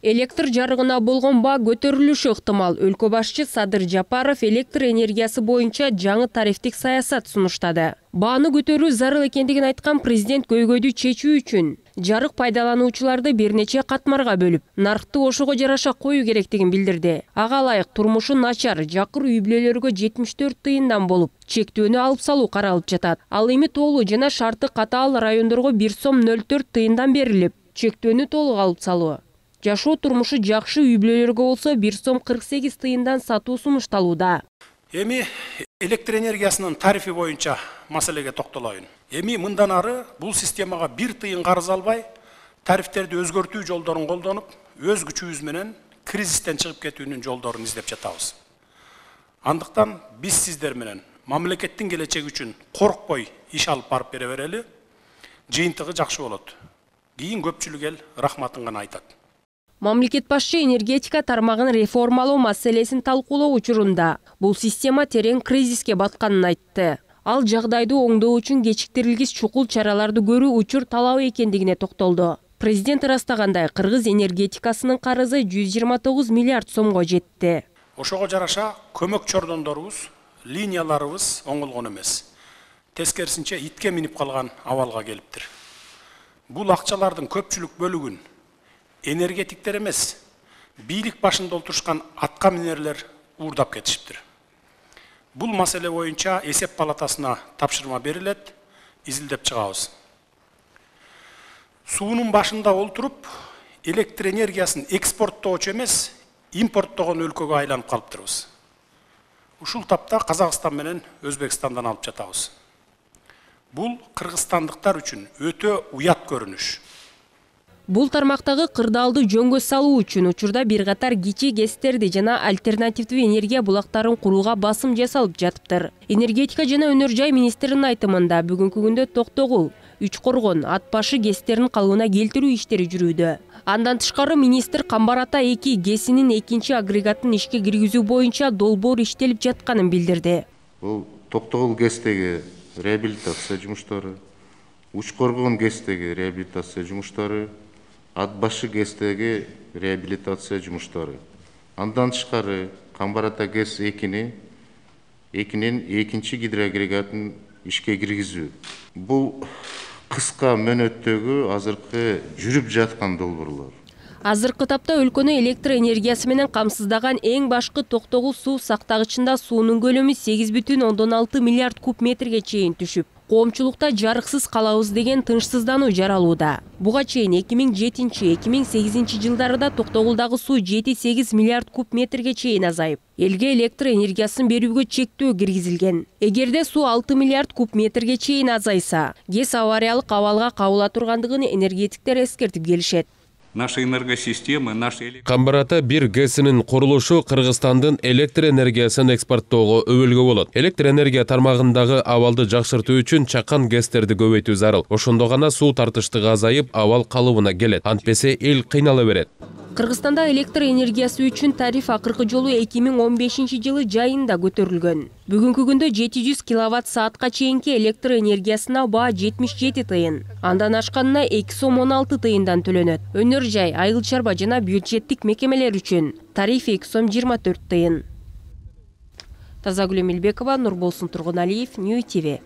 Электр жарыгына болгон баа көтөрүлүшү ыктымал. Өлкө башчы Садыр Жапаров электр энергиясы боюнча жаңы тарифтик саясат сунуштады. Бааны көтөрүү зарыл экендигин айткан президент көйгөйдү чечүү үчүн жарык пайдалануучуларды бир нече катмарга бөлүп, наркты ошого жараша коюу керектигин билдирди. Ага ылайык турмушу начар жакыр үй бүлөлөргө 74 тыйындан болуп, чектөөнү алып салуу каралып жатат. Ал эми тоолуу жана шарты катаал райондорго 1 сом 04 тыйындан берилип, чектөөнү толук алып салуу. Жашоо турмушу жакшы үй бүлөлөргө болсо 1 сом 48 тыйындан сатуу сунушталууда. Эми электр энергиясынын тарифи боюнча маселеге токтолоюн. Эми мындан ары бул системага 1 тыйын карыз албай, тарифтерди өзгөртүү жолдорун колдонуп, өз күчүбүз менен кризистен чыгып кетүүнүн жолдорун издеп жатабыз. Андыктан биз сиздер менен мамлекеттин келечеги үчүн коркпой иш алып барып бере берели. Жыйынтыгы жакшы болот. Кийин көпчүлүк эл рахматын гана айтат. Мамлекет башчы энергетика тармагын реформалоо маселесин талкуулоо учурунда бул система терең кризиске батканын айтты. Ал жагдайды оңдоо үчүн кечиктирилгис чукул чараларды көрүү учур талабы экендигине токтолду. Президент ырастагандай кыргыз энергетикасынын карызы 129 миллиард сомго жетти. Ошого жараша көмөк чордондорубуз, линияларыбыз оңолгон эмес. Тескерисинче итке минип калган абалга келиптир. Бул акчалардын көпчүлүк бөлүгүн энергетиктер эмес, бийлик башында отурушкан атка минерлер уурдап кетишиптир. Бул маселе боюнча эсеп палатасына тапшырма берилет, изилдеп чыгабыз. Суунун башында олтуруп, электр энергиясын экспорттоочу эмес, импорттогон өлкөгө айланып калыптырбыз. Ушул тапта Казакстан менен Өзбекстандан алып жатабыз. Бул кыргызстандыктар үчүн өтө уят көрүнүш. Бул тармактагы кырдаалды жөнгө салуу үчүн учурда бир катар кичи ГЭСтерди жана альтернативдүү энергия булактарын курууга басым жасалып жатыптыр. Энергетика жана өнөр жай министринин айтымында бүгүнкү күндө Токтогул, Үч Коргон, Ат башы ГЭСтерин калыбына келтирүү иштери жүрүүдө. Андан тышкары министр Камбар Ата 2 ГЭСинин экинчи агрегатын ишке киргизүү боюнча долбоор иштелип жатканын билдирди. Бул Токтогул ГЭСтеги реабилитация жумуштары, Үч Коргон ГЭСтеги реабилитация жумуштары, Ат башы ГЭСтеги реабилитация жумуштары. Андан тышкары Камбар Ата ГЭС 2-нин экинчи гидроагрегатын ишке киргизүү. Бул кыска мөөнөттөгү азыркы жүрүп жаткан долбоорлор. Азыркы тапта өлкөнү электр энергиясы менен камсыздаган эң башкы Токтогул суу сактагычында суунун көлөмү 8,6 миллиард куб метрге чейин түшүп, коомчулукта жарыксыз калабыз деген тынчсыздануу жаралууда. Буга чейин 2007-2008 жылдарында Токтогулдагы суу 7-8 миллиард куб метрге чейин азайып, элге электр энергиясын берүүгө чектөө киргизилген. Эгерде суу 6 миллиард куб метрге чейин азайса, ГЭС авариялык абалга кабыла тургандыгын энергетиктер эскертип келишет. Наша энергосистема, Камбар Ата 1 ГЭСинин курулушу Кыргызстандын электр энергиясын экспорттоого өбөлгө болот. Электр энергия тармагындагы абалды жакшыртуу үчүн чакан ГЭСтерди көбөйтүү зарыл. Ошондо гана суу тартыштыгы азайып, абал калыбына келет. Антпесе эл кыйнала берет. Кыргызстанда электр энергиясы үчүн тариф акыркы жолу 2015 жылы жайында көтөрүлгөн. Бүгүнкү күндө 700 киловатт саатка чейинки электр энергиясына баа 77 тыйын. Андан ашканына 2 сом 16 тыйындан төлөнөт. Өнөр жай, айыл чарба жана бюджеттик мекемелер үчүн тариф 2 сом 24 тыйын. Тазагүл Эмилбекова, Нурболсун Тургуналиев, Нью ТВ.